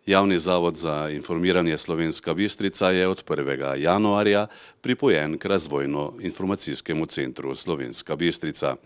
Javni zavod za informiranje Slovenska Bistrica je od 1. januarja pripojen k Razvojno-informacijskemu centru Slovenska Bistrica.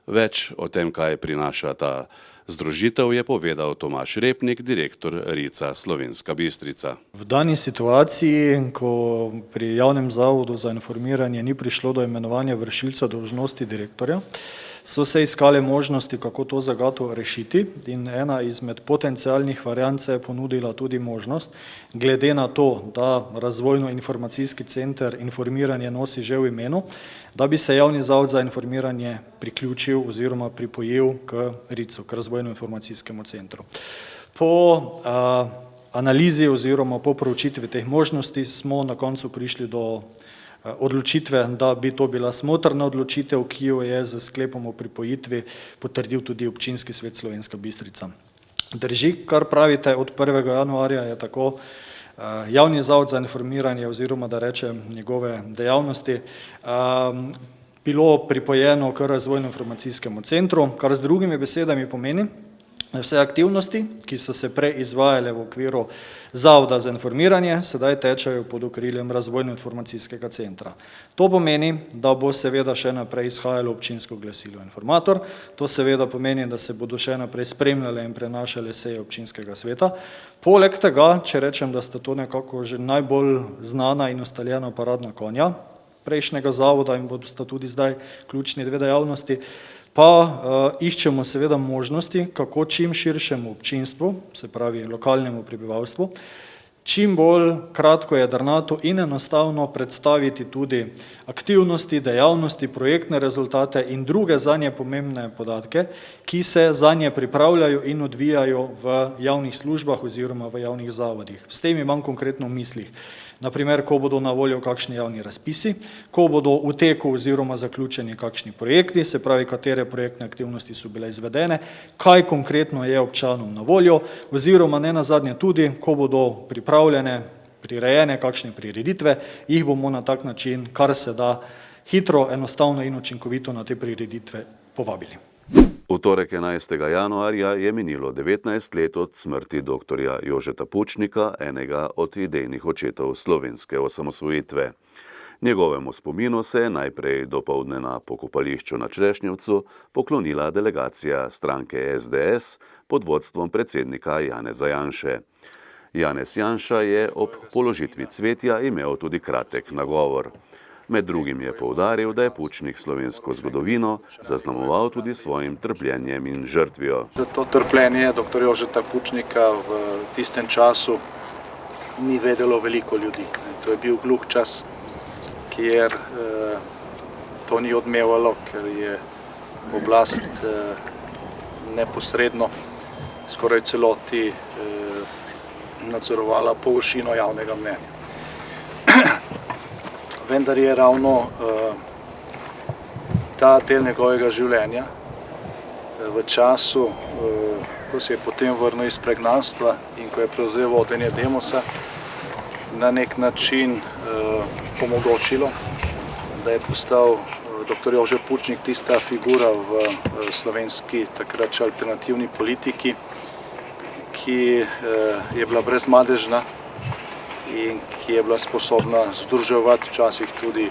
Več o tem, kaj prinaša ta združitev, je povedal Tomaž Repnik, direktor RIC-a Slovenska Bistrica. V dani situaciji, ko pri Javnem zavodu za informiranje ni prišlo do imenovanja vršilca dolžnosti direktorja, so se iskale možnosti, kako to zagato rešiti, in ena izmed potencialnih variant se je ponudila tudi možnost, glede na to, da Razvojno-informacijski center informiranje nosi že v imenu, da bi se Javni zavod za informiranje priključil oziroma pripojil k RIC-u, k Razvojno-informacijskemu centru. Po analizi oziroma po proučitvi teh možnosti smo na koncu prišli do odločitve, da bi to bila smotrna odločitev, ki jo je z sklepom o pripojitvi potrdil tudi Občinski svet Slovenska Bistrica. Drži, kar pravite, od 1. januarja je tako Javni zavod za informiranje oziroma, da rečem, njegove dejavnosti bilo pripojeno k Razvojno-informacijskemu centru, kar z drugimi besedami pomeni, vse aktivnosti, ki so se prej izvajale v okviru Zavoda za informiranje, sedaj tečejo pod okriljem Razvojno-informacijskega centra. To pomeni, da bo seveda še naprej izhajalo občinsko glasilo Informator, to seveda pomeni, da se bodo še naprej spremljale in prenašale seje občinskega sveta. Poleg tega, če rečem, da sta to nekako že najbolj znana in ustaljena paradna konja prejšnjega zavoda in bodo sta tudi zdaj ključni dve dejavnosti, pa iščemo seveda možnosti, kako čim širšemu občinstvu, se pravi lokalnemu prebivalstvu, čim bolj kratko, jedrnato in enostavno predstaviti tudi aktivnosti, dejavnosti, projektne rezultate in druge zanje pomembne podatke, ki se zanje pripravljajo in odvijajo v javnih službah oziroma v javnih zavodih. S tem imam konkretno v mislih. Naprimer, ko bodo na voljo kakšni javni razpisi, ko bodo v teku oziroma zaključeni kakšni projekti, se pravi, katere projektne aktivnosti so bile izvedene, kaj konkretno je občanom na voljo, oziroma ne nazadnje tudi, ko bodo pripravljene, prirejene kakšne prireditve, jih bomo na tak način, kar se da hitro, enostavno in učinkovito na te prireditve povabili. V torek 11. januarja je minilo 19 let od smrti dr. Jožeta Pučnika, enega od idejnih očetov slovenske osamosvojitve. Njegovemu spominu se je najprej dopoldne na pokopališču na Črešnjevcu poklonila delegacija stranke SDS pod vodstvom predsednika Janeza Janše. Janez Janša je ob položitvi cvetja imel tudi kratek nagovor. Med drugim je poudaril, da je Pučnik slovensko zgodovino zaznamoval tudi svojim trpljenjem in žrtvijo. Za to trpljenje dr. Jožeta Pučnika v tistem času ni vedelo veliko ljudi. To je bil gluh čas, kjer to ni odmevalo, ker je oblast neposredno skoraj celoti nadzorovala površino javnega mnenja. Vendar je ravno ta del njegovega življenja v času, ko se je potem vrnil iz pregnanstva in ko je prevzel vodenje Demosa, na nek način omogočilo, da je postal dr. Jože Pučnik tista figura v slovenski takrat še alternativni politiki, ki je bila brezmadežna in ki je bila sposobna združevati včasih tudi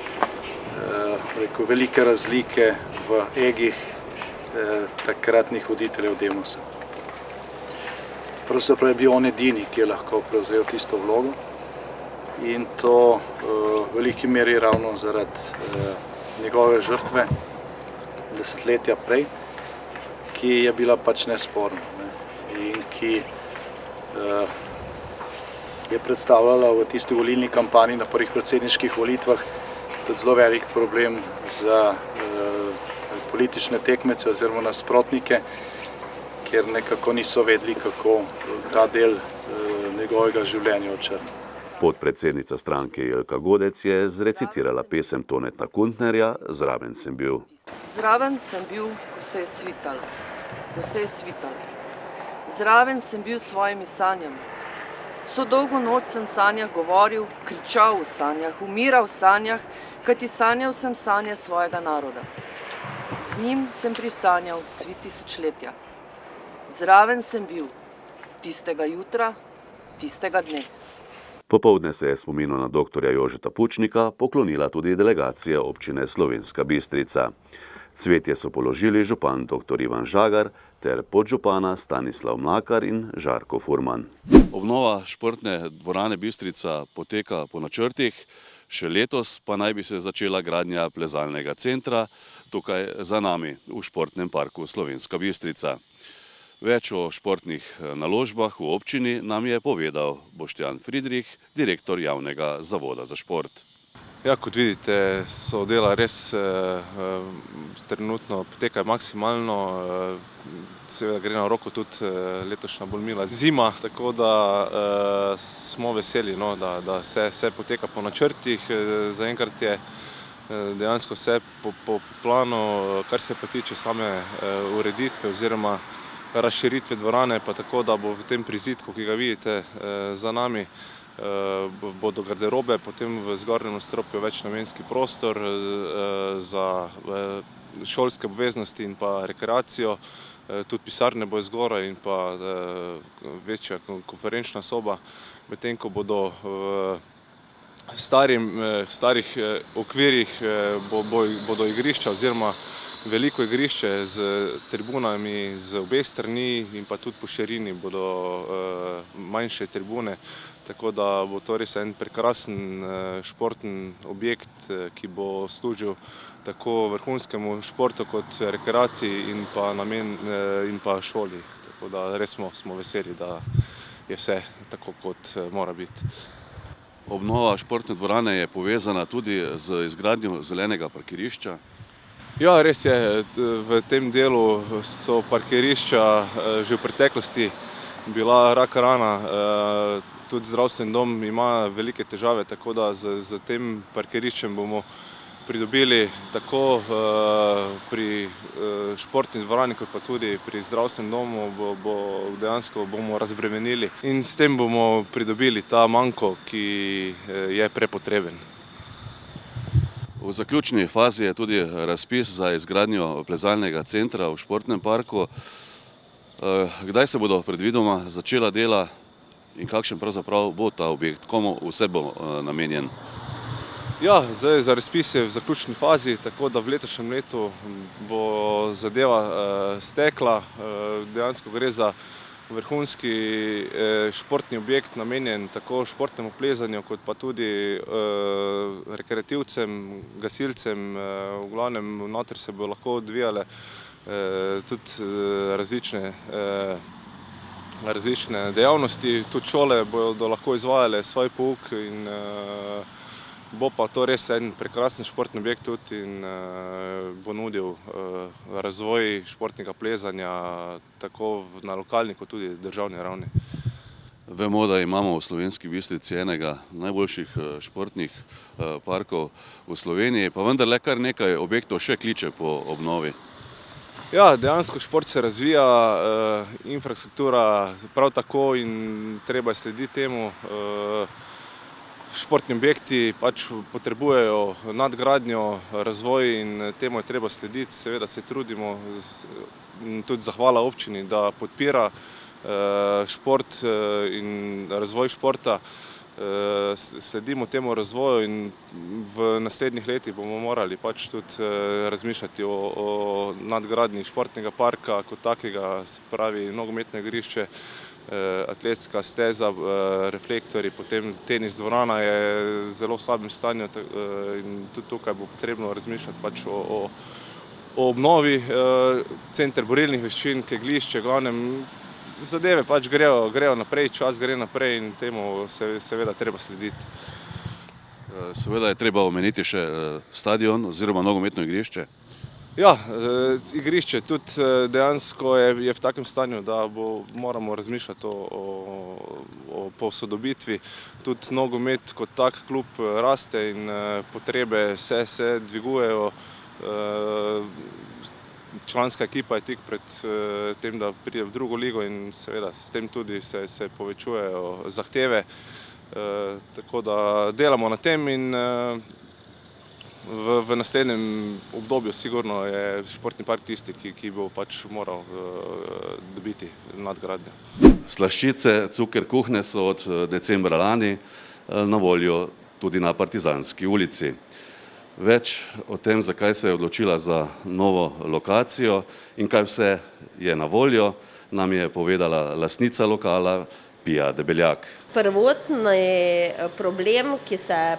velike razlike v egih takratnih voditeljev Demosa. Pravzaprav je bil on edini, ki je lahko prevzel tisto vlogo in to v veliki meri ravno zaradi njegove žrtve desetletja prej, ki je bila pač nesporna in ki je predstavljala v tisti volilni kampanji na prvih predsedniških volitvah tudi zelo velik problem za politične tekmece oziroma nasprotnike, ker nekako niso vedeli, kako ta del njegovega življenja očrniti. Podpredsednica stranke Jelka Godec je zrecitirala pesem Toneta Kuntnerja Zraven sem bil. Zraven sem bil, ko se je svitalo, Zraven sem bil s svojimi sanjami. So dolgo noč sem sanjah govoril, kričal v sanjah, umiral v sanjah, kajti sanjal sem sanje svojega naroda. Z njim sem prisanjal svi tisočletja. Zraven sem bil tistega jutra, tistega dne. Popoldne se je spominu na dr. Jožeta Pučnika poklonila tudi delegacija občine Slovenska Bistrica. Cvetje so položili župan dr. Ivan Žagar ter podžupana Stanislav Mlakar in Žarko Furman. Obnova športne dvorane Bistrica poteka po načrtih, še letos pa naj bi se začela gradnja plezalnega centra tukaj za nami v športnem parku Slovenska Bistrica. Več o športnih naložbah v občini nam je povedal Boštjan Friedrich, direktor javnega zavoda za šport. Ja, kot vidite, so dela res trenutno potekajo maksimalno, seveda gre na roko tudi letošnja bolj mila zima, tako da smo veseli, da vse poteka po načrtih. Zaenkrat je dejansko vse po planu, kar se pa tiče same ureditve oziroma razširitve dvorane, pa tako, da bo v tem prizidku, ki ga vidite za nami, bodo garderobe, potem v zgornjem nadstropju večnamenski prostor za šolske obveznosti in pa rekreacijo, tudi pisarne bo zgoraj in pa večja konferenčna soba, medtem ko bodo v starih okvirih bodo igrišča oziroma veliko igrišče z tribunami z obeh strani in pa tudi po širini bodo manjše tribune, tako da bo to res en prekrasen športni objekt, ki bo služil tako vrhunskemu športu kot rekreaciji in pa šoli. Tako da res smo veseli, da je vse tako, kot mora biti. Obnova športne dvorane je povezana tudi z izgradnjo zelenega parkirišča. Ja, res je, v tem delu so parkirišča že v preteklosti bila rak rana, tudi zdravstveni dom ima velike težave, tako da z tem parkiriščem bomo pridobili tako pri športni dvorani, kot pa tudi pri zdravstvenem domu, dejansko bomo razbremenili in s tem bomo pridobili ta manko, ki je prepotreben. V zaključni fazi je tudi razpis za izgradnjo plezalnega centra v športnem parku. Kdaj se bodo predvidoma začela dela in kakšen pravzaprav bo ta objekt, komu vse bo namenjen? Ja, zdaj za razpis je v zaključni fazi, tako da v letošnjem letu bo zadeva stekla. Dejansko gre za vrhunski športni objekt, namenjen tako športnemu plezanju, kot pa tudi rekreativcem, gasilcem. V glavnem, noter se bo lahko odvijale tudi različne dejavnosti, tudi šole bodo lahko izvajale svoj pouk in bo pa to res en prekrasen športni objekt tudi in bo nudil razvoj športnega plezanja tako na lokalni kot tudi državni ravni. Vemo, da imamo v Slovenski Bistrici enega najboljših športnih parkov v Sloveniji, pa vendarle kar nekaj objektov še kliče po obnovi. Ja, dejansko šport se razvija, infrastruktura prav tako in treba slediti temu. Športni objekti pač potrebujejo nadgradnjo, razvoj in temu je treba slediti. Seveda se trudimo, tudi zahvala občini, da podpira šport in razvoj športa. Sledimo temu razvoju in v naslednjih letih bomo morali pač tudi razmišljati o nadgradnji športnega parka kot takega, se pravi nogometno igrišče, atletska steza, reflektorji, potem tenis dvorana je v zelo slabem stanju in tudi tukaj bo potrebno razmišljati pač o obnovi. Center borilnih veščin, kegljišče, glavnem zadeve pač grejo naprej, čas gre naprej in temu seveda treba slediti. Seveda je treba omeniti še stadion oziroma nogometno igrišče. Ja, igrišče tudi dejansko je v takem stanju, da moramo razmišljati o posodobitvi. Tudi nogomet kot tak klub raste in potrebe se dvigujejo. Članska ekipa je tik pred tem, da pride v drugo ligo in seveda s tem tudi se povečujejo zahteve. Tako da delamo na tem in v naslednjem obdobju sigurno je športni park tisti, ki bo pač moral dobiti nadgradnjo. Slaščice, cuker kuhne so od decembra lani na voljo tudi na Partizanski ulici. Več o tem, zakaj se je odločila za novo lokacijo in kaj vse je na voljo, nam je povedala lastnica lokala Pija Debeljak. Prvotni problem, ki se je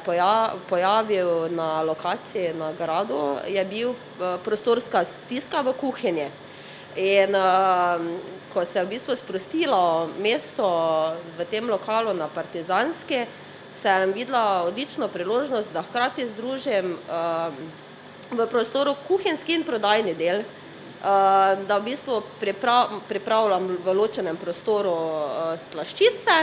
pojavil na lokaciji na gradu, je bil prostorska stiska v kuhinji. In ko se je v bistvu sprostilo mesto v tem lokalu na Partizanski, sem videla odlično priložnost, da hkrati združim v prostoru kuhinjski in prodajni del, da v bistvu pripravljam v ločenem prostoru slaščice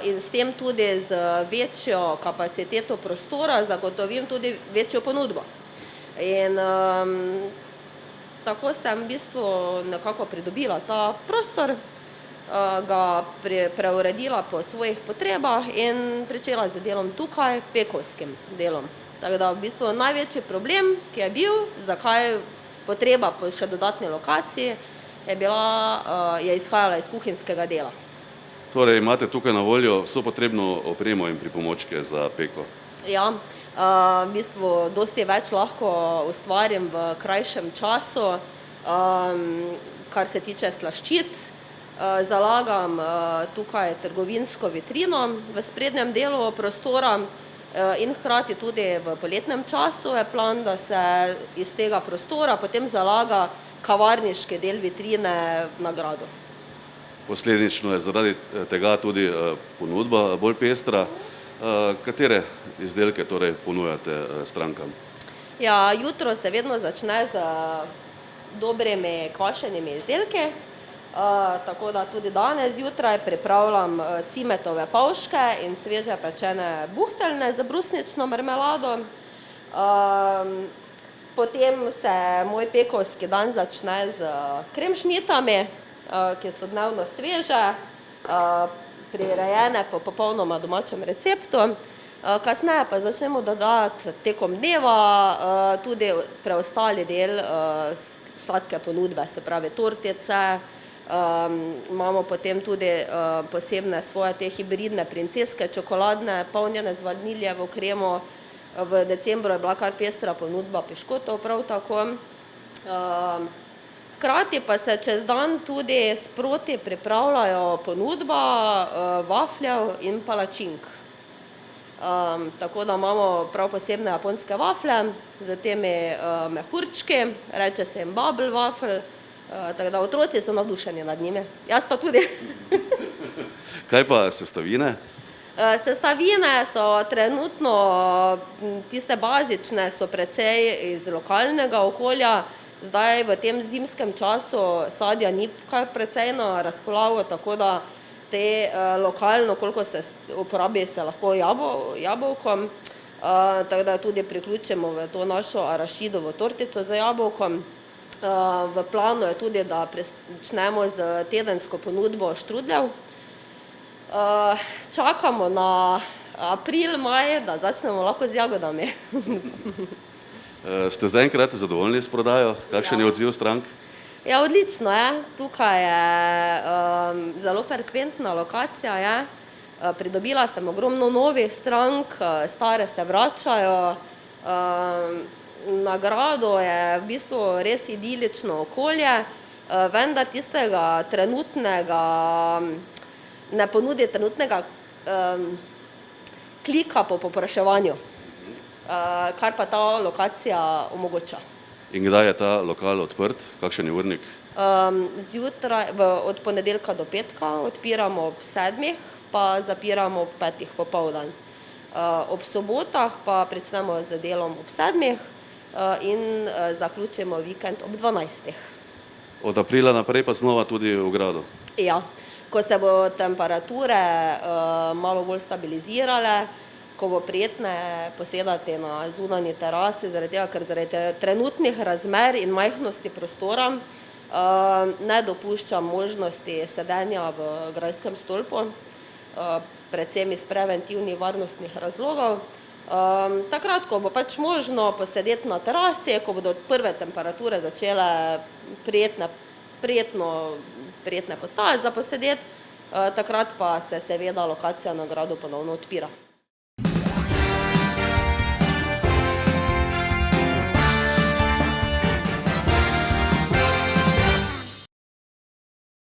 in s tem tudi z večjo kapaciteto prostora zagotovim tudi večjo ponudbo. In tako sem v bistvu nekako pridobila ta prostor, ga preuredila po svojih potrebah in pričela z delom tukaj, pekovskim delom. Tako da v bistvu največji problem, ki je bil, zakaj potreba po še dodatni lokaciji, je izhajala iz kuhinjskega dela. Torej imate tukaj na voljo vso potrebno opremo in pripomočke za peko? Ja, v bistvu dosti več lahko ustvarim v krajšem času, kar se tiče slaščic. Zalagam tukaj trgovinsko vitrino v sprednjem delu prostora in hkrati tudi v poletnem času je plan, da se iz tega prostora potem zalaga kavarniški del vitrine na gradu. Posledično je zaradi tega tudi ponudba bolj pestra. Katere izdelke torej ponujate strankam? Ja, jutro se vedno začne z dobrimi kvašenimi izdelki, tako da tudi danes zjutraj pripravljam cimetove pavške in sveže pečene buhteljne z brusnično marmelado. Potem se moj pekovski dan začne z kremšnitami, ki so dnevno sveže, prirejene po popolnoma domačem receptu. Kasneje pa začnemo dodajati tekom dneva tudi preostali del sladke ponudbe, se pravi tortice. Imamo potem tudi posebne svoje te hibridne princeske, čokoladne, polnjene z vaniljevo kremo. V decembru je bila kar pestra ponudba piškotov prav tako. Hkrati pa se čez dan tudi sproti pripravljajo ponudba vafljev in palačink. Tako da imamo prav posebne japonske vaflje z temi mehurčki, reče se jim bubble waffle. Tako da otroci so navdušeni nad njimi, jaz pa tudi. Kaj pa sestavine? Sestavine so trenutno, tiste bazične so precej iz lokalnega okolja. Zdaj v tem zimskem času sadja ni kar precej na razpolago, tako da te lokalno, koliko se uporabi, se lahko jabolkom. Tako da tudi priključimo v to našo arašidovo tortico z jabolkom. V planu je tudi, da pričnemo z tedensko ponudbo štrudljev. Čakamo na april, maj, da začnemo lahko z jagodami. Ste zaenkrat zadovoljni s prodajo? Kakšen je odziv strank? Ja, odlično je. Tukaj je zelo frekventna lokacija. Pridobila sem ogromno novih strank, stare se vračajo. Na gradu je v bistvu res idilično okolje, vendar tistega trenutnega, ne ponudi trenutnega klika po povpraševanju, kar pa ta lokacija omogoča. In kdaj je ta lokal odprt? Kakšen je urnik? Zjutraj, od ponedeljka do petka odpiramo ob 7, pa zapiramo ob 5 popoldan. Ob sobotah pa pričnemo z delom ob 7 in zaključimo vikend ob 12. Od aprila naprej pa znova tudi v gradu? Ja, ko se bo temperature malo bolj stabilizirale, ko bo prijetne posedati na zunanji terasi, ker zaradi trenutnih razmer in majhnosti prostora ne dopuščam možnosti sedenja v grajskem stolpu, predvsem iz preventivnih varnostnih razlogov. Takrat, ko bo pač možno posedeti na terasi, ko bodo prve temperature začele prijetne prijetne postaje za posedeti, takrat pa se seveda lokacija na gradu ponovno odpira.